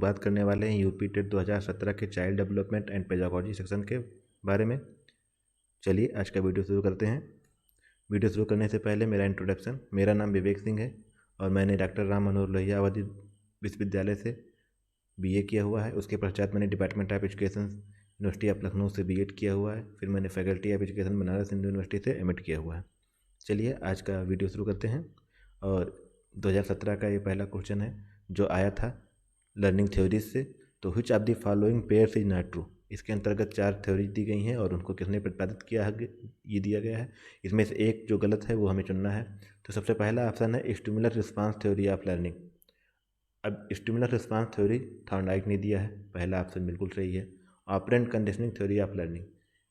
बात करने वाले हैं यूपी टेट 2017 के child development and pedagogy section के बारे में। चलिए आज का वीडियो शुरू करते हैं। वीडियो शुरू करने से पहले मेरा इंट्रोडक्शन। मेरा नाम विवेक सिंह है और मैंने डॉक्टर राम मनोहर लोहिया अवधि विश्वविद्यालय से बीए किया हुआ है। उसके पश्चात मैंने department of education university of Lucknow से बीएड किया हुआ है। फिर मैंने faculty of education Banaras Hindu university से एमएड किया हुआ है। चलिए आज का वीडियो शुरू करते हैं। और 2017 का ये पहला क्वेश्चन है जो आया था लर्निंग थ्योरीज से। तो which of the following pairs is not true. इसके अंतर्गत 4 थ्योरी दी गई हैं और उनको किसने प्रतिपादित किया है ये दिया गया है। इसमें से एक जो गलत है वो हमें चुनना है। तो सबसे पहला ऑप्शन है stimulus response theory of learning. अब स्टिमुलस रिस्पांस थ्योरी थॉर्नडाइक ने दिया है, पहला ऑप्शन बिल्कुल सही है। Operant conditioning theory of learning,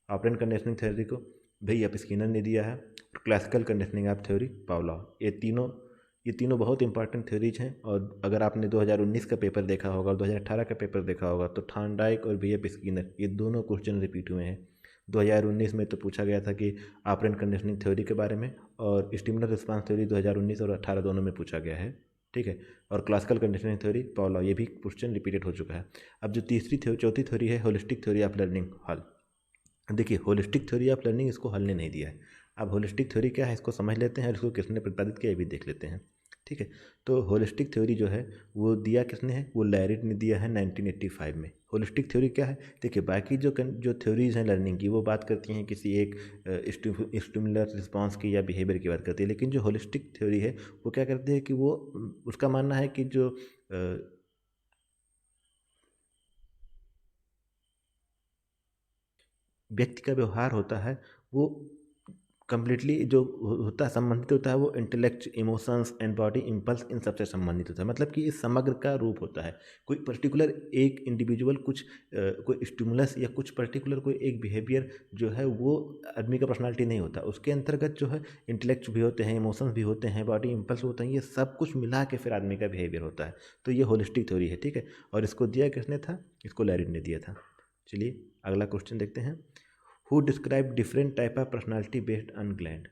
operant conditioning theory को भैया स्किनर ने दिया है। Classical conditioning of theory Pavlov. ये तीनों बहुत इंपॉर्टेंट थ्योरीज हैं। और अगर आपने 2019 का पेपर देखा होगा और 2018 का पेपर देखा होगा तो थॉर्नडाइक और भैया स्किनर ये दोनों क्वेश्चन रिपीट हुए हैं। 2019 में तो पूछा गया था कि ऑपरेंट कंडीशनिंग थ्योरी के बारे में, और स्टिमुलस रिस्पांस थ्योरी 2019 और 18 दोनों में पूछा गया है, ठीक है। और क्लासिकल कंडीशनिंग थ्योरी पावलोव, ये भी क्वेश्चन रिपीटेड हो चुका है। अब जो चौथी थ्योरी है होलिस्टिक थ्योरी ऑफ लर्निंग, हल। देखिए होलिस्टिक थ्योरी ऑफ लर्निंग इसको हल ने नहीं दिया है। अब होलिस्टिक थ्योरी क्या है इसको समझ लेते हैं और इसको किसने प्रतिपादित किया ये भी देख लेते हैं, ठीक है। तो होलिस्टिक थ्योरी जो है वो दिया किसने है, वो लैरिड ने दिया है 1985 में। होलिस्टिक थ्योरी क्या है, देखिए बाकी जो थ्योरीज हैं लर्निंग की वो बात करती हैं किसी एक स्टिमुलस रिस्पांस की या बिहेवियर की बात करती है, लेकिन जो होलिस्टिक थ्योरी है वो क्या करती है कि वो उसका मानना है कि जो व्यक्ति का व्यवहार होता है वो कम्प्लीटली जो होता है संबंधित होता है वो intellect, emotions and body impulse in सबसे संबंधित होता है। मतलब कि इस समग्र का रूप होता है। कोई पर्टिकुलर एक इंडिविजुअल कोई स्टिमुलस या कुछ पर्टिकुलर कोई एक बिहेवियर जो है वो आदमी का पर्सनालिटी नहीं होता। उसके अंतर्गत जो है इंटेलेक्ट भी होते हैं, इमोशंस भी होते हैं, बॉडी इम्पल्स होते हैं, ये सब कुछ मिला के फिर आदमी का बिहेवियर होता है। तो ये होलिस्टिक थ्योरी है, ठीक है। और इसको दिया किसने था, इसको लैरिड ने दिया था। चलिए अगला क्वेश्चन देखते हैं। Who describe different type of personality based on gland.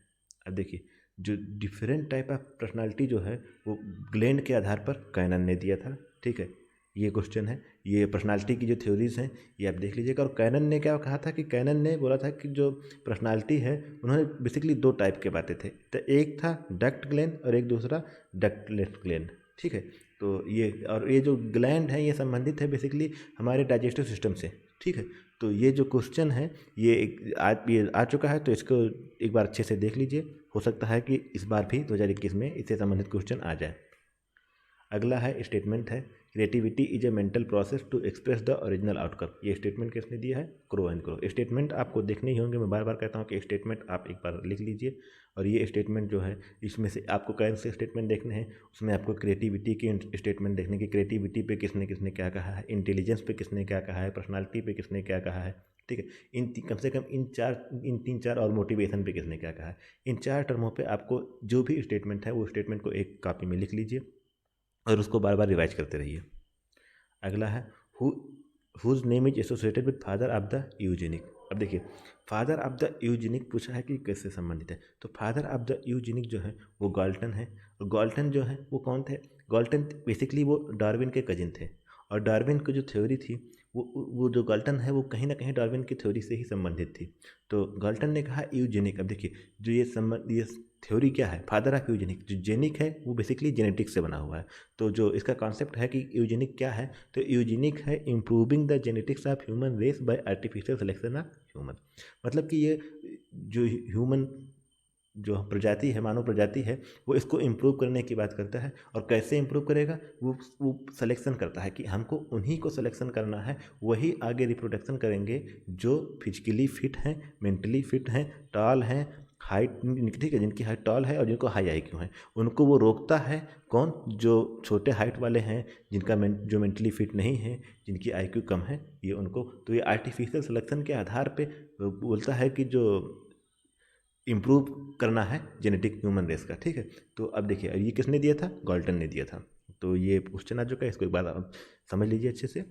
अब देखिए जो डिफरेंट टाइप ऑफ पर्सनालिटी जो है वो ग्लैंड के आधार पर कैनन ने दिया था, ठीक है। ये क्वेश्चन है, ये पर्सनालिटी की जो थ्योरीज हैं ये आप देख लीजिएगा। और कैनन ने क्या कहा था कि कैनन ने बोला था कि जो पर्सनालिटी है उन्होंने बेसिकली 2 टाइप के बातें थे। तो एक था डक्ट ग्लैंड और एक दूसरा डक्टलेस ग्लैंड, ठीक है। तो ये जो ग्लैंड है ये संबंधित है बेसिकली हमारे डाइजेस्टिव सिस्टम से, ठीक है। तो ये जो क्वेश्चन है ये आ चुका है, तो इसको एक बार अच्छे से देख लीजिए। हो सकता है कि इस बार भी 2021 में इससे संबंधित क्वेश्चन आ जाए। अगला है स्टेटमेंट है creativity is a mental process to express the original outcome. ये स्टेटमेंट किसने दिया है, क्रो एंड क्रो। स्टेटमेंट आपको देखने ही होंगे, मैं बार बार कहता हूँ कि स्टेटमेंट आप एक बार लिख लीजिए। और ये स्टेटमेंट जो है इसमें से आपको कौन से स्टेटमेंट देखने हैं, उसमें आपको क्रिएटिविटी की स्टेटमेंट देखने की, क्रिएटिविटी पे किसने किसने क्या कहा है, इंटेलिजेंस पे किसने क्या कहा है, पर्सनालिटी पे किसने क्या कहा है, ठीक है। कम से कम इन 3-4 और मोटिवेशन पे किसने क्या कहा है। इन 4 टर्मों पे आपको जो भी स्टेटमेंट है वो स्टेटमेंट को एक कॉपी में लिख लीजिए और उसको बार बार रिवाइज करते रहिए। अगला है whose name is associated with father of the eugenic. अब देखिए फादर ऑफ द यूजेनिक पूछा है कि कैसे संबंधित है। तो फादर ऑफ द यूजेनिक जो है वो गाल्टन है। और गाल्टन जो है वो कौन थे, गाल्टन बेसिकली वो डार्विन के कजिन थे। और डार्विन की जो थ्योरी थी वो जो गाल्टन है वो कहीं ना कहीं डार्विन की थ्योरी से ही संबंधित थी। तो गाल्टन ने कहा यूजेनिक। अब देखिए जो ये थ्योरी क्या है, फादर ऑफ यूजेनिक, जो जेनिक है वो बेसिकली जेनेटिक्स से बना हुआ है। तो जो इसका कॉन्सेप्ट है कि यूजेनिक क्या है, तो यूजेनिक है improving the genetics of human race by artificial selection of human. मतलब कि ये जो ह्यूमन जो प्रजाति है, मानव प्रजाति है, वो इसको इम्प्रूव करने की बात करता है। और कैसे इम्प्रूव करेगा, वो सिलेक्शन करता है कि हमको उन्हीं को सिलेक्शन करना है, वही आगे रिप्रोडक्शन करेंगे जो फिजिकली फिट हैं, मेंटली फिट हैं, टॉल हैं, हाइट, ठीक है, जिनकी हाइट टॉल है और जिनको हाई आईक्यू है। उनको वो रोकता है कौन, जो छोटे हाइट वाले हैं, जो मेंटली फिट नहीं है, जिनकी आईक्यू कम है, ये उनको। तो ये आर्टिफिशियल सिलेक्शन के आधार पे बोलता है कि जो इम्प्रूव करना है जेनेटिक ह्यूमन रेस का, ठीक है। तो अब देखिए ये किसने दिया था, गाल्टन ने दिया था। तो ये क्वेश्चन आ चुका है, इसको एक बार आप समझ लीजिए अच्छे से।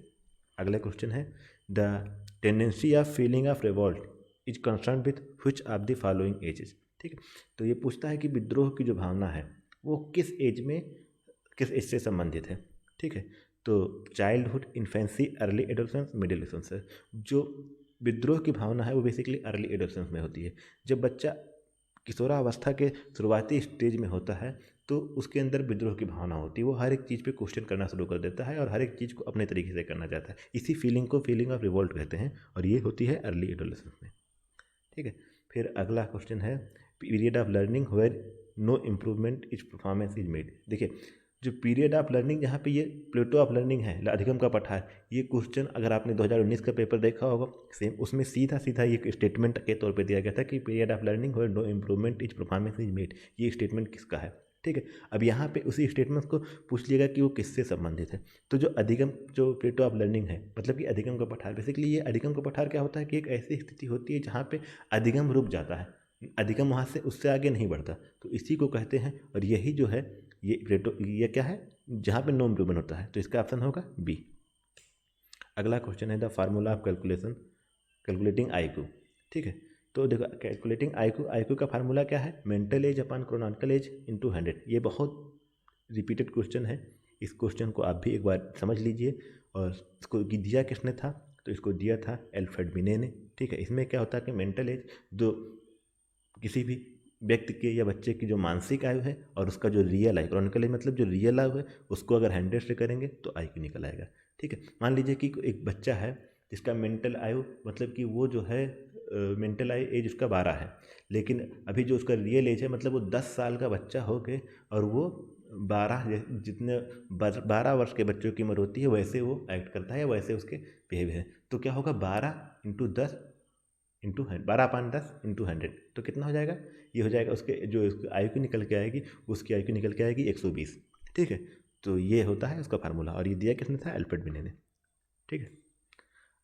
अगला क्वेश्चन है the tendency of feeling of revolt is concern with which of the following ages, ठीक है। तो ये पूछता है कि विद्रोह की जो भावना है वो किस एज से संबंधित है, ठीक है। तो childhood, infancy, early adolescence, mid adolescence. जो विद्रोह की भावना है वो बेसिकली अर्ली एडोलसेंस में होती है। जब बच्चा किशोरावस्था के शुरुआती स्टेज में होता है तो उसके अंदर विद्रोह की भावना होती है, वो हर एक चीज़ पे क्वेश्चन करना शुरू कर देता है और हर एक चीज़ को अपने तरीके से करना चाहता है। इसी फीलिंग को फीलिंग ऑफ रिवोल्ट कहते हैं और ये होती है अर्ली एडोलसेंस में। ठीक है, फिर अगला क्वेश्चन है period of learning where no improvement is performance is made. देखिए, जो पीरियड ऑफ लर्निंग, जहाँ पे ये प्लेटो ऑफ लर्निंग है, अधिगम का पठार, ये क्वेश्चन अगर आपने 2019 का पेपर देखा होगा सेम, उसमें सीधा सीधा ये स्टेटमेंट के तौर पे दिया गया था कि period of learning where no improvement is performance is made. ये स्टेटमेंट किसका है? ठीक है, अब यहाँ पे उसी स्टेटमेंट को पूछ लिएगा कि वो किससे संबंधित है। तो जो अधिगम, जो प्लेटो ऑफ लर्निंग है, मतलब कि अधिगम का पठार, बेसिकली ये अधिगम का पठार क्या होता है कि एक ऐसी स्थिति होती है जहाँ पे अधिगम रुक जाता है, अधिगम वहाँ से उससे आगे नहीं बढ़ता, तो इसी को कहते हैं। और यही जो है ये प्लेटो, ये क्या है जहाँ पे नो इम्प्रूवमेंट होता है, तो इसका ऑप्शन होगा बी। अगला क्वेश्चन है the formula of calculating IQ. ठीक है, तो देखो कैलकुलेटिंग आईक्यू, आईक्यू का फार्मूला क्या है? Mental age upon chronological age into 100। ये बहुत रिपीटेड क्वेश्चन है, इस क्वेश्चन को आप भी एक बार समझ लीजिए। और इसको दिया किसने था? तो इसको दिया था एल्फ्रेड बिने ने। ठीक है, इसमें क्या होता है कि मेंटल एज जो किसी भी व्यक्ति के या बच्चे की जो मानसिक आयु है और उसका जो रियल आयु, क्रॉनिकल एज मतलब जो रियल आयु है, उसको अगर 100 से करेंगे तो आईक्यू निकल आएगा। ठीक है, मान लीजिए कि एक बच्चा है जिसका मेंटल आयु, मतलब कि वो जो है मेंटल आयु एज उसका 12 है, लेकिन अभी जो उसका रियल एज है, मतलब वो 10 साल का बच्चा हो के और वो 12 जितने 12 वर्ष के बच्चों की उम्र होती है वैसे वो एक्ट करता है, वैसे उसके बिहेव है। तो क्या होगा? 12 × 10 इंटू 12/10 इंटू 100, तो कितना हो जाएगा? ये हो जाएगा उसके जो आई क्यू निकल के आएगी, उसकी आई क्यू निकल के आएगी 120। ठीक है, तो ये होता है उसका फार्मूला, और ये दिया किसने था? एल्फ्रेड बिने ने। ठीक है,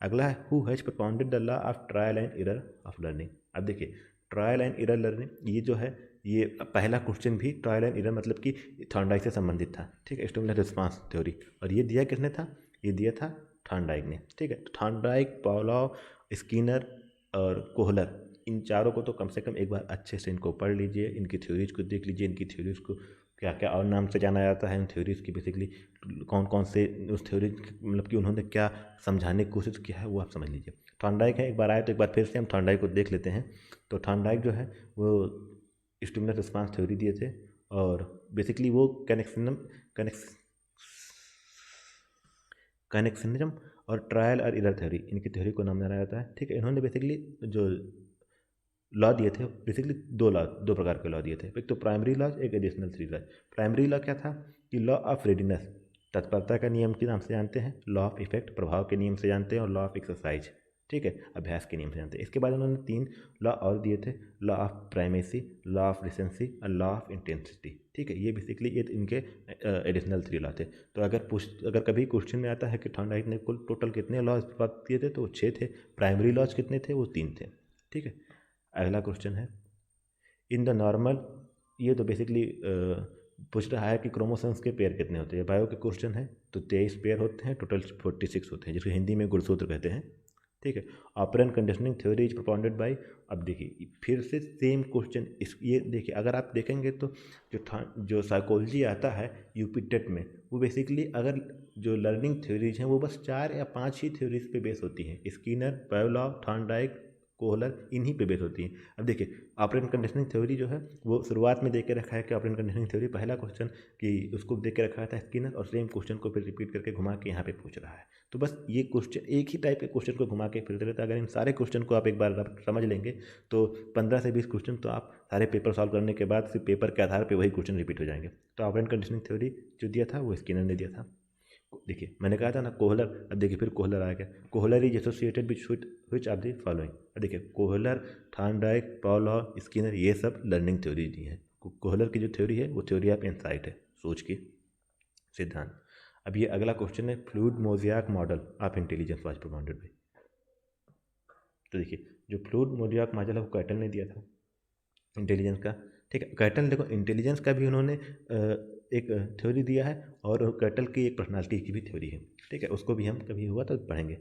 अगला है who has propounded the law of trial and error of learning. अब देखिए, ट्रायल एंड एरर लर्निंग, ये जो है, ये पहला क्वेश्चन भी ट्रायल एंड एरर मतलब कि थॉर्नडाइक से संबंधित था। ठीक है, स्टिमुलस रिस्पांस थ्योरी, और ये दिया किसने था? ये दिया था थॉर्नडाइक ने। ठीक है, तो थॉर्नडाइक, पावलोव, स्किनर और कोहलर, इन चारों को तो कम से कम एक बार अच्छे से इनको पढ़ लीजिए, इनकी थ्योरीज को देख लीजिए, इनकी थ्योरीज को क्या क्या और नाम से जाना जाता है, उन थ्योरीज की बेसिकली कौन कौन से उस थ्योरीज मतलब कि उन्होंने क्या समझाने की कोशिश किया है, वो आप समझ लीजिए। थॉर्नडाइक है, एक बार आए तो एक बार फिर से हम थॉर्नडाइक को देख लेते हैं। तो थॉर्नडाइक जो है वो स्टिमुलस रिस्पांस थ्योरी दिए थे, और बेसिकली वो कनेक्शनिज्म और ट्रायल और एरर थ्योरी, इनकी थ्योरी को नाम जाना जाता है। ठीक है, इन्होंने बेसिकली जो लॉ दिए थे, बेसिकली दो प्रकार के लॉ दिए थे, एक तो प्राइमरी लॉ, एक एडिशनल 3 लॉ। प्राइमरी लॉ क्या था कि लॉ ऑफ रेडिनेस, तत्परता का नियम के नाम से जानते हैं, लॉ ऑफ इफेक्ट, प्रभाव के नियम से जानते हैं, और लॉ ऑफ एक्सरसाइज, ठीक है, अभ्यास के नियम से जानते हैं। इसके बाद उन्होंने 3 लॉ और दिए थे, law of primacy, law of recency और लॉ ऑफ इंटेंसिटी। ठीक है, ये बेसिकली ये इनके एडिशनल 3 लॉ थे। तो अगर कभी क्वेश्चन में आता है कि थॉर्नडाइक ने कुल टोटल कितने लॉज दिए थे, तो वो 6 थे। प्राइमरी लॉज कितने थे? वो 3 थे। ठीक है, अगला क्वेश्चन है इन द नॉर्मल, ये तो बेसिकली पूछ रहा है कि क्रोमोसोम्स के पेयर कितने होते हैं। बायो के क्वेश्चन है, तो 23 पेयर होते हैं, टोटल 46 होते हैं, जिसको हिंदी में गुणसूत्र कहते हैं। ठीक है, operant conditioning theory is propounded bye. अब देखिए फिर से सेम क्वेश्चन, इस ये देखिए, अगर आप देखेंगे तो जो साइकोलॉजी आता है यूपी टेट में, वो बेसिकली अगर जो लर्निंग थ्योरीज हैं वो बस 4 या 5 ही थ्योरीज पे बेस होती हैं। स्किनर, पावलोव, थॉर्नडाइक, कोहलर, इन्हीं पे बेस होती है। अब देखिए ऑपरेंट कंडीशनिंग थ्योरी जो है वो शुरुआत में दे के रखा है कि ऑपरेंट कंडीशनिंग थ्योरी, पहला क्वेश्चन कि उसको दे के रखा था स्किनर, और सेम क्वेश्चन को फिर रिपीट करके घुमा के यहाँ पे पूछ रहा है। तो बस ये क्वेश्चन एक ही टाइप के क्वेश्चन को घुमा के फिर देता है। अगर इन सारे क्वेश्चन को आप एक बार समझ लेंगे तो 15 से 20 क्वेश्चन तो आप सारे पेपर सॉल्व करने के बाद फिर पेपर के आधार पर वही क्वेश्चन रिपीट हो जाएंगे। तो ऑपरेंट कंडीशनिंग थ्योरी जो दिया था वो स्किनर ने दिया था। देखिए मैंने कहा था ना कोहलर, अब देखिए फिर कोहलर आ गया। Kohler is associated which of the following. अब देखिए कोहलर, थॉर्नडाइक, पावलोव, स्किनर, ये सब लर्निंग थ्योरी दी है। कोहलर की जो थ्योरी है वो थ्योरी ऑफ इंसाइट है, सोच की सिद्धांत। अब ये अगला क्वेश्चन है fluid mosaic model of intelligence was provided by. तो देखिए जो फ्लूइड मोज़ाइक मॉडल है वो कैटल ने दिया था इंटेलिजेंस का। ठीक है, कैटल देखो इंटेलिजेंस का भी उन्होंने एक थ्योरी दिया है, और कैटल की एक पर्सनालिटी की भी थ्योरी है। ठीक है, उसको भी हम कभी हुआ तो पढ़ेंगे।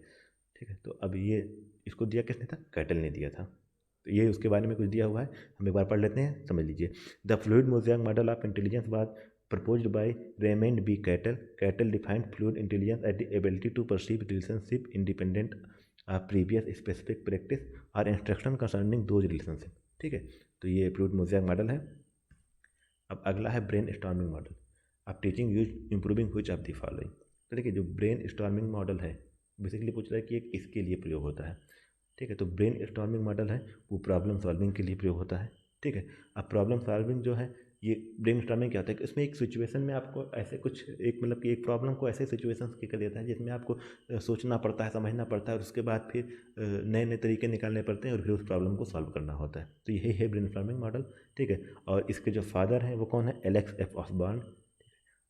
ठीक है, तो अब ये इसको दिया किसने था? कैटल ने दिया था। तो ये उसके बारे में कुछ दिया हुआ है, हम एक बार पढ़ लेते हैं, समझ लीजिए। The fluid mosaic model of intelligence was proposed by Raymond B. Cattell. Cattell defined fluid intelligence as the ability to perceive relationship independent of previous specific practice or instruction concerning those relationship. ठीक है, तो ये fluid mosaic model है। अब अगला है brain storming model. अब teaching use improving which of the following. तो देखिए जो ब्रेन स्टॉर्मिंग मॉडल है बेसिकली पूछ रहा है कि एक इसके लिए प्रयोग होता है। ठीक है, तो ब्रेन स्टॉर्मिंग मॉडल है वो प्रॉब्लम सॉल्विंग के लिए प्रयोग होता है। ठीक है, अब प्रॉब्लम सॉल्विंग जो है ये ब्रेन स्टॉर्मिंग क्या होता है कि इसमें एक सिचुएशन में आपको ऐसे कुछ एक मतलब कि एक प्रॉब्लम को ऐसे सिचुएशंस के कर देता है जिसमें आपको सोचना पड़ता है, समझना पड़ता है और उसके बाद फिर नए नए तरीके निकालने पड़ते हैं और फिर उस प्रॉब्लम को सॉल्व करना होता है। तो यही है ब्रेन स्टॉर्मिंग मॉडल। ठीक है, और इसके जो फादर हैं वो कौन है? Alex F Osborn.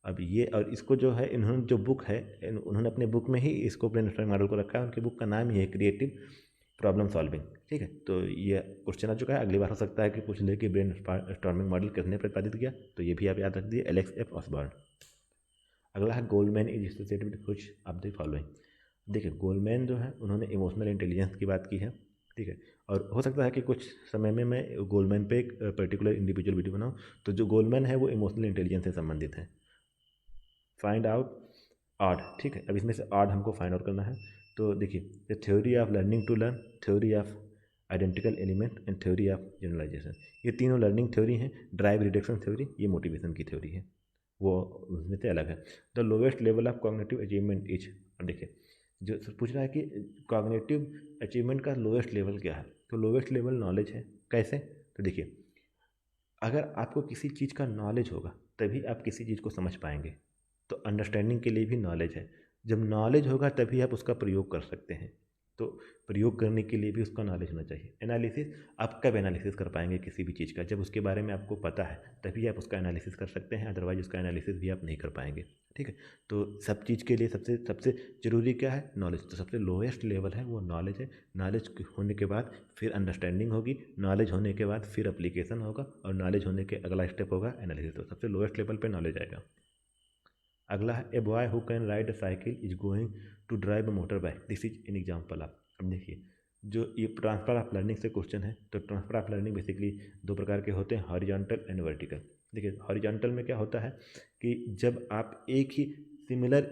अब ये और इसको जो है इन्होंने जो बुक है उन्होंने अपने बुक में ही इसको ब्रेन स्टॉर्मिंग मॉडल को रखा है। उनकी बुक का नाम ही है क्रिएटिव प्रॉब्लम सॉल्विंग। ठीक है, तो ये क्वेश्चन आ चुका है। अगली बार हो सकता है कि पूछ ले कि ब्रेन स्टॉर्मिंग मॉडल किसने प्रतिपादित किया, तो ये भी आप याद रख दिए, एलेक्स एफ ऑसबॉर्न। अगला है Goldman is associated with which of the following. देखिए गोल्डमैन जो है उन्होंने इमोशनल इंटेलिजेंस की बात की है। ठीक है, और हो सकता है कि कुछ समय में मैं गोल्डमैन पे एक पर्टिकुलर इंडिविजुअल वीडियो बनाऊँ। तो जो गोल्डमैन है वो इमोशनल इंटेलिजेंस से संबंधित है। Find out odd. ठीक है, अब इसमें से ऑड हमको फाइंड आउट करना है। तो देखिए the theory of learning to learn, theory of identical element and theory of generalisation, ये तीनों लर्निंग थ्योरी हैं। ड्राइव रिडक्शन थ्योरी ये मोटिवेशन की थ्योरी है, वो उसमें से अलग है। The lowest level of cognitive achievement is. अब देखिए जो पूछ रहा है कि कॉग्निटिव अचीवमेंट का लोवेस्ट लेवल क्या है, तो लोवेस्ट लेवल नॉलेज है। कैसे? तो देखिए अगर आपको किसी चीज़ का नॉलेज होगा तभी आप किसी चीज़ को समझ पाएंगे। तो अंडरस्टैंडिंग के लिए भी नॉलेज है। जब नॉलेज होगा तभी आप उसका प्रयोग कर सकते हैं। तो प्रयोग करने के लिए भी उसका नॉलेज होना चाहिए। एनालिसिस, आप कब एनालिसिस कर पाएंगे किसी भी चीज़ का? जब उसके बारे में आपको पता है तभी आप उसका एनालिसिस कर सकते हैं, अदरवाइज उसका एनालिसिस भी आप नहीं कर पाएंगे। ठीक है, तो सब चीज़ के लिए सबसे सबसे ज़रूरी क्या है? नॉलेज। तो सबसे लोएस्ट लेवल है वो नॉलेज है। नॉलेज होने के बाद फिर अंडरस्टैंडिंग होगी, नॉलेज होने के बाद फिर अप्लीकेशन होगा और नॉलेज होने के अगला स्टेप होगा एनालिसिस। तो सबसे लोएस्ट लेवल पे नॉलेज आएगा। अगला है a boy who can ride a cycle is going to drive a motor bike, this is an example of. अब देखिए जो ये ट्रांसफर ऑफ लर्निंग से क्वेश्चन है, तो ट्रांसफर ऑफ लर्निंग बेसिकली दो प्रकार के होते हैं, हॉरिजॉन्टल एंड वर्टिकल। देखिए हॉरिजॉन्टल में क्या होता है कि जब आप एक ही सिमिलर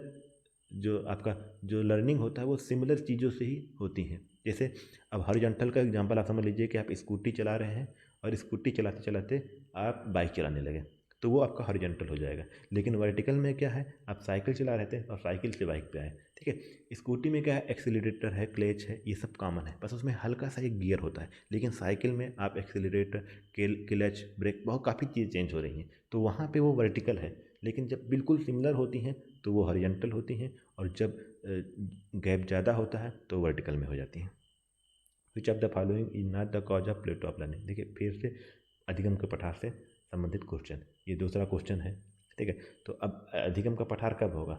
जो आपका जो लर्निंग होता है वो सिमिलर चीज़ों से ही होती हैं। जैसे अब हॉरिजॉन्टल का एग्जांपल आप समझ लीजिए कि आप स्कूटी चला रहे हैं और स्कूटी चलाते चलाते आप बाइक चलाने लगे, तो वो आपका हॉरिजॉन्टल हो जाएगा। लेकिन वर्टिकल में क्या है, आप साइकिल चला रहे थे और साइकिल से बाइक पे आए। ठीक है, स्कूटी में क्या है, एक्सीलरेटर है, क्लच है, ये सब कॉमन है, बस उसमें हल्का सा एक गियर होता है। लेकिन साइकिल में आप एक्सीलरेटर, क्लच, ब्रेक, बहुत काफ़ी चीज़ चेंज हो रही हैं, तो वहाँ पे वो वर्टिकल है। लेकिन जब बिल्कुल सिमिलर होती हैं तो वो हॉरिजॉन्टल होती हैं, और जब गैप ज़्यादा होता है तो वर्टिकल में हो जाती हैं। Which of the following is not the cause of plateau of learning. देखिए फिर से अधिगम के पठार से संबंधित क्वेश्चन, ये दूसरा क्वेश्चन है। ठीक है, तो अब अधिगम का पठार कब होगा?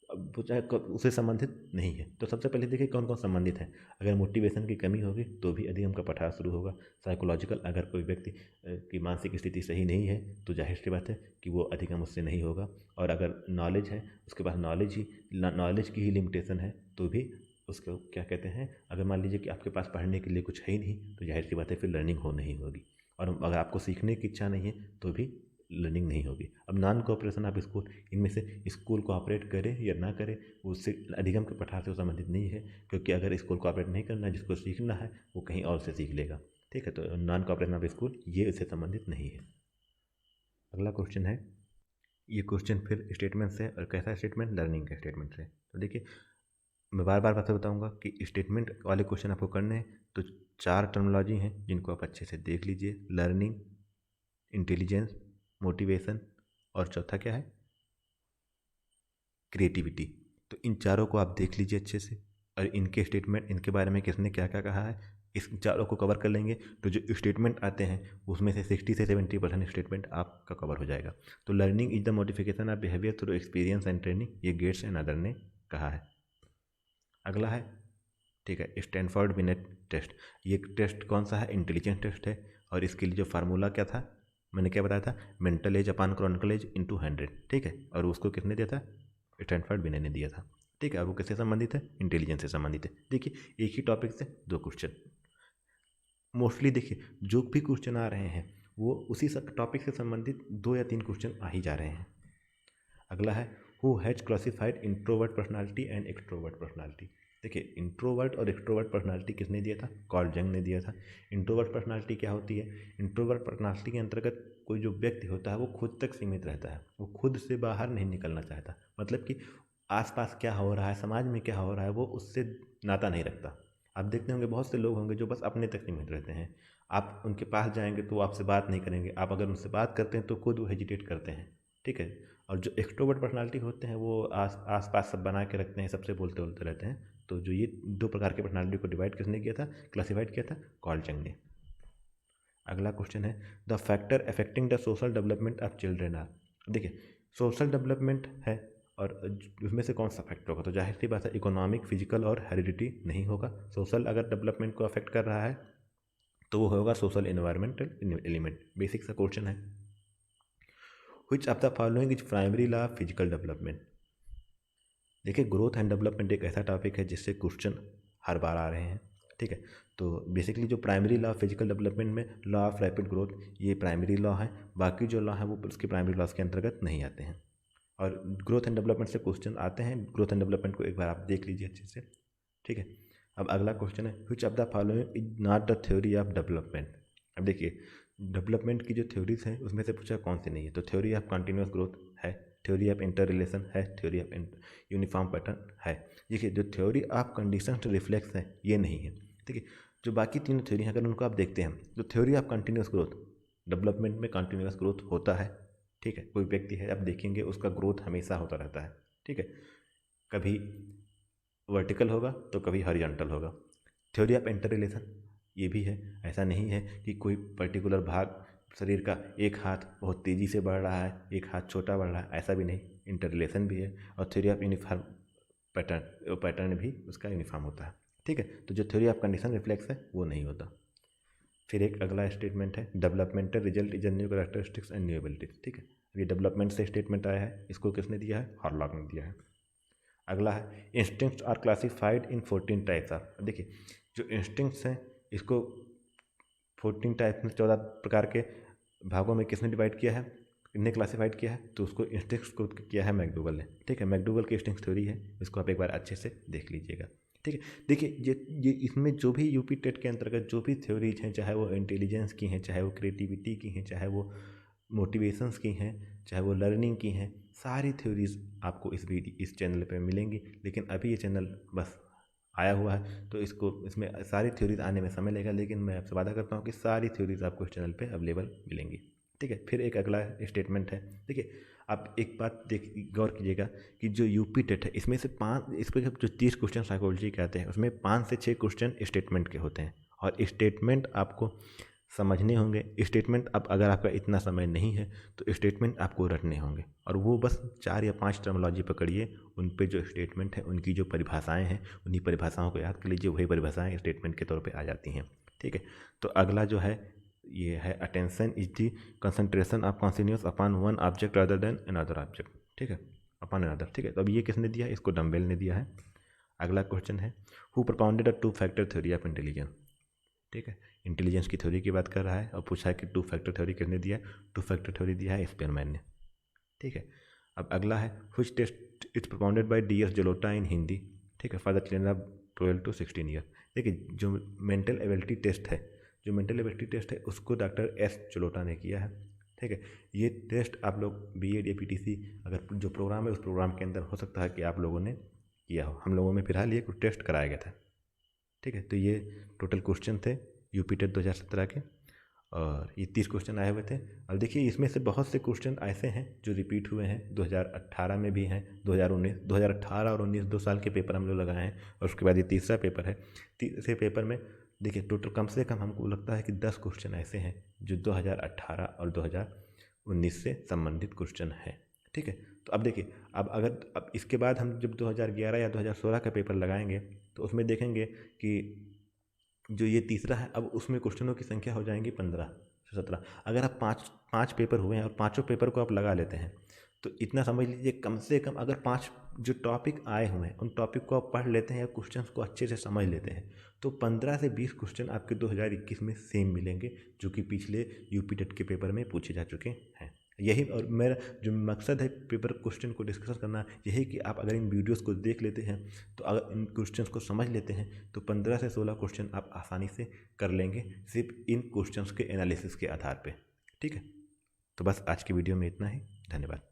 अब वो चाहे उससे संबंधित नहीं है, तो सबसे पहले देखिए कौन कौन संबंधित है। अगर मोटिवेशन की कमी होगी तो भी अधिगम का पठार शुरू होगा। साइकोलॉजिकल, अगर कोई व्यक्ति की मानसिक स्थिति सही नहीं है तो जाहिर सी बात है कि वो अधिगम उससे नहीं होगा। और अगर नॉलेज है, उसके पास नॉलेज की ही लिमिटेशन है तो भी उसको क्या कहते हैं, अगर मान लीजिए कि आपके पास पढ़ने के लिए कुछ है ही नहीं तो जाहिर सी बात है फिर लर्निंग हो नहीं होगी। और अगर आपको सीखने की इच्छा नहीं है तो भी लर्निंग नहीं होगी। अब नॉन कोऑपरेशन ऑफ स्कूल, इनमें से स्कूल कोऑपरेट करे या ना करे उससे अधिगम के पठार से संबंधित नहीं है, क्योंकि अगर स्कूल कोऑपरेट नहीं करना है, जिसको सीखना है वो कहीं और से सीख लेगा। ठीक है, तो नॉन कोऑपरेशन ऑफ स्कूल ये इससे संबंधित नहीं है। अगला क्वेश्चन है, ये क्वेश्चन फिर स्टेटमेंट से, और कैसा स्टेटमेंट? लर्निंग के स्टेटमेंट से। तो देखिए मैं बार बार बातें बताऊंगा कि स्टेटमेंट वाले क्वेश्चन आपको करने हैं, तो 4 टर्मिनोलॉजी हैं जिनको आप अच्छे से देख लीजिए, लर्निंग, इंटेलिजेंस, मोटिवेशन और चौथा क्या है, क्रिएटिविटी। तो इन चारों को आप देख लीजिए अच्छे से, और इनके स्टेटमेंट, इनके बारे में किसने क्या क्या कहा है, इस चारों को कवर कर लेंगे तो जो स्टेटमेंट आते हैं उसमें से 60 से 70% स्टेटमेंट आपका कवर हो जाएगा। तो learning is the modification of behaviour through experience and training, ये गेट्स एंड अदर ने कहा है। अगला है, ठीक है, स्टैनफोर्ड बिनेट टेस्ट। ये टेस्ट कौन सा है? इंटेलिजेंस टेस्ट है, और इसके लिए जो फार्मूला क्या था, मैंने क्या बताया था, मेंटल एज अपान क्रॉनिकल एज इंटू 100। ठीक है, और उसको किसने दिया था? स्टैनफोर्ड बिनेट ने दिया था। ठीक है, और वो किससे संबंधित है? इंटेलिजेंस से संबंधित है। देखिए एक ही टॉपिक से 2 क्वेश्चन, मोस्टली देखिए जो भी क्वेश्चन आ रहे हैं वो उसी टॉपिक से संबंधित 2 या 3 क्वेश्चन आ ही जा रहे हैं। अगला है who has classified introvert personality and extrovert personality. देखिए इंट्रोवर्ट और एक्सट्रोवर्ट पर्सनालिटी किसने दिया था? कार्ल जंग ने दिया था। इंट्रोवर्ट पर्सनालिटी क्या होती है? इंट्रोवर्ट पर्सनालिटी के अंतर्गत कोई जो व्यक्ति होता है वो खुद तक सीमित रहता है, वो खुद से बाहर नहीं निकलना चाहता, मतलब कि आसपास क्या हो रहा है, समाज में क्या हो रहा है, वो उससे नाता नहीं रखता। आप देखते होंगे बहुत से लोग होंगे जो बस अपने तक सीमित रहते हैं। आप उनके पास जाएंगे तो वो आपसे बात नहीं करेंगे, आप अगर उनसे बात करते हैं तो खुद वो हेजिटेट करते हैं, ठीक है। और जो एक्सट्रोवर्ट पर्सनालिटी होते हैं वो आस पास सब बना के रखते हैं, सबसे बोलते बोलते रहते हैं। तो जो ये दो प्रकार के पर्सनालिटी को डिवाइड किसने किया था, क्लासिफाइड किया था? कार्ल जंग ने। अगला क्वेश्चन है the factor affecting the social development of children are. देखिए सोशल डेवलपमेंट है और उसमें से कौन सा फैक्टर होगा? तो जाहिर सी बात है इकोनॉमिक, फिजिकल और हेरिडिटी नहीं होगा। सोशल अगर डेवलपमेंट को अफेक्ट कर रहा है तो वो होगा सोशल एनवायरमेंटल एलिमेंट। बेसिक सा क्वेश्चन है which of the following is primary law of physical development. देखिए ग्रोथ एंड डेवलपमेंट एक ऐसा टॉपिक है जिससे क्वेश्चन हर बार आ रहे हैं, ठीक है। तो बेसिकली जो प्राइमरी लॉ फिजिकल डेवलपमेंट में लॉ ऑफ रैपिड ग्रोथ, ये प्राइमरी लॉ है, बाकी जो लॉ है वो उसके प्राइमरी लॉज के अंतर्गत नहीं आते हैं। और ग्रोथ एंड डेवलपमेंट से क्वेश्चन आते हैं, ग्रोथ एंड डेवलपमेंट को एक बार आप देख लीजिए अच्छे से, ठीक है। अब अगला क्वेश्चन है which of the following is not the theory of development. अब देखिए डेवलपमेंट की जो थ्योरीज हैं उसमें से पूछा कौन सी नहीं है, तो थ्योरी ऑफ कंटिन्यूस ग्रोथ है, थ्योरी ऑफ इंटर रिलेशन है, थ्योरी ऑफ यूनिफॉर्म पैटर्न है। देखिए जो थ्योरी ऑफ कंडीशन रिफ्लेक्स है ये नहीं है, ठीक है। जो बाकी तीनों थ्योरी हैं अगर उनको आप देखते हैं तो theory of continuous growth, development में कंटिन्यूस ग्रोथ होता है, ठीक है। कोई व्यक्ति है आप देखेंगे उसका ग्रोथ हमेशा होता रहता है, ठीक है। कभी वर्टिकल होगा तो कभी हॉरिजॉन्टल होगा। थ्योरी ऑफ इंटर रिलेशन ये भी है, ऐसा नहीं है कि कोई पर्टिकुलर भाग शरीर का एक हाथ बहुत तेज़ी से बढ़ रहा है, एक हाथ छोटा बढ़ रहा है, ऐसा भी नहीं, इंटर रिलेशन भी है। और theory of uniform pattern, pattern भी उसका यूनिफॉर्म होता है, ठीक है। तो जो थ्योरी ऑफ कंडीशन रिफ्लेक्स है वो नहीं होता। फिर एक अगला स्टेटमेंट है developmental result is new characteristics and new abilities, ठीक है। ये डेवलपमेंट से स्टेटमेंट आया है, इसको किसने दिया है? हार्लॉक ने दिया है। अगला है instincts are classified in 14 types of. देखिए जो इंस्टिंक्ट्स हैं इसको 14 टाइप्स में 14 प्रकार के भागों में किसने डिवाइड किया है, किसने क्लासिफाइड किया है? तो उसको इंस्टिंक्ट्स को किया है मैकडूगल ने, ठीक है। मैकडूगल की इंस्टिंक्ट थ्योरी है, इसको आप एक बार अच्छे से देख लीजिएगा, ठीक है। देखिए ये इसमें जो भी यूपी टेट के अंतर्गत जो भी थ्योरीज हैं, चाहे वो इंटेलिजेंस की हैं, चाहे वो क्रिएटिविटी की हैं, चाहे वो मोटिवेशंस की हैं, चाहे वो लर्निंग की हैं, सारी थ्योरीज आपको इस चैनल पे मिलेंगी। लेकिन अभी ये चैनल बस आया हुआ है तो इसमें सारी थ्योरीज आने में समय लगेगा, लेकिन मैं आपसे वादा करता हूँ कि सारी थ्योरीज आपको इस चैनल पे अवेलेबल मिलेंगी, ठीक है। फिर एक अगला स्टेटमेंट है, देखिए आप एक बात गौर कीजिएगा कि जो यूपी टेट है इसमें से 5, इस पर जो 30 क्वेश्चन साइकोलॉजी के आते हैं उसमें 5 से 6 क्वेश्चन स्टेटमेंट के होते हैं। और स्टेटमेंट आपको समझने होंगे, स्टेटमेंट अब अगर आपका इतना समय नहीं है तो स्टेटमेंट आपको रटने होंगे, और वो बस 4 या 5 टर्मिनोलॉजी पकड़िए, उन पे जो स्टेटमेंट है उनकी जो परिभाषाएं हैं उन्हीं परिभाषाओं को याद कर लीजिए, वही परिभाषाएं स्टेटमेंट के तौर पे आ जाती हैं, ठीक है। तो अगला जो है ये है attention is the concentration of continuous upon one object other than another object, ठीक है, अपॉन अनदर, ठीक है। तो अब ये किसने दिया है? इसको डम्बेल ने दिया है। अगला क्वेश्चन है who propounded a 2 factor theory of intelligence, ठीक है। इंटेलिजेंस की थ्योरी की बात कर रहा है और पूछा है कि 2 फैक्टर थ्योरी किसने दिया है? 2 फैक्टर थ्योरी दिया है स्पेयरमैन ने, ठीक है। अब अगला है which test is propounded by D S. Jalota in Hindi, ठीक है, for the children of 12 to 16 year. देखिए जो मेंटल एबिलिटी टेस्ट है, जो मेंटल एबिलिटी टेस्ट है उसको डॉक्टर एस जलोटा ने किया है, ठीक है। ये टेस्ट आप लोग बीएड या पीटीसी अगर जो प्रोग्राम है उस प्रोग्राम के अंदर हो सकता है कि आप लोगों ने किया हो, हम लोगों में फिलहाल ये कुछ टेस्ट कराया गया था, ठीक है। तो ये टोटल क्वेश्चन थे यूपी टेट 2017 के, और ये 30 क्वेश्चन आए हुए थे। अब देखिए इसमें से बहुत से क्वेश्चन ऐसे हैं जो रिपीट हुए हैं, 2018 में भी हैं, 2019, 2018 और 19 2 साल के पेपर हम लोग लगाए हैं, और उसके बाद ये तीसरा पेपर है। तीसरे पेपर में देखिए टोटल कम से कम हमको लगता है कि 10 क्वेश्चन ऐसे हैं जो 2018 और 2019 से संबंधित क्वेश्चन हैं, ठीक है। तो अब देखिए अब इसके बाद हम जब 2011 या 2016 का पेपर लगाएंगे तो उसमें देखेंगे कि जो ये तीसरा है अब उसमें क्वेश्चनों की संख्या हो जाएंगी 15 से 17। अगर आप पाँच पेपर हुए हैं और पाँचों पेपर को आप लगा लेते हैं तो इतना समझ लीजिए कम से कम अगर 5 जो टॉपिक आए हुए हैं उन टॉपिक को आप पढ़ लेते हैं या क्वेश्चंस को अच्छे से समझ लेते हैं तो 15 से 20 क्वेश्चन आपके 2021 में सेम मिलेंगे जो कि पिछले यूपी टेट के पेपर में पूछे जा चुके हैं। यही और मेरा जो मकसद है पेपर क्वेश्चन को डिस्कस करना यही कि आप अगर इन वीडियोस को देख लेते हैं तो अगर इन क्वेश्चंस को समझ लेते हैं तो 15 से 16 क्वेश्चन आप आसानी से कर लेंगे सिर्फ इन क्वेश्चंस के एनालिसिस के आधार पे। ठीक है, तो बस आज की वीडियो में इतना ही। धन्यवाद।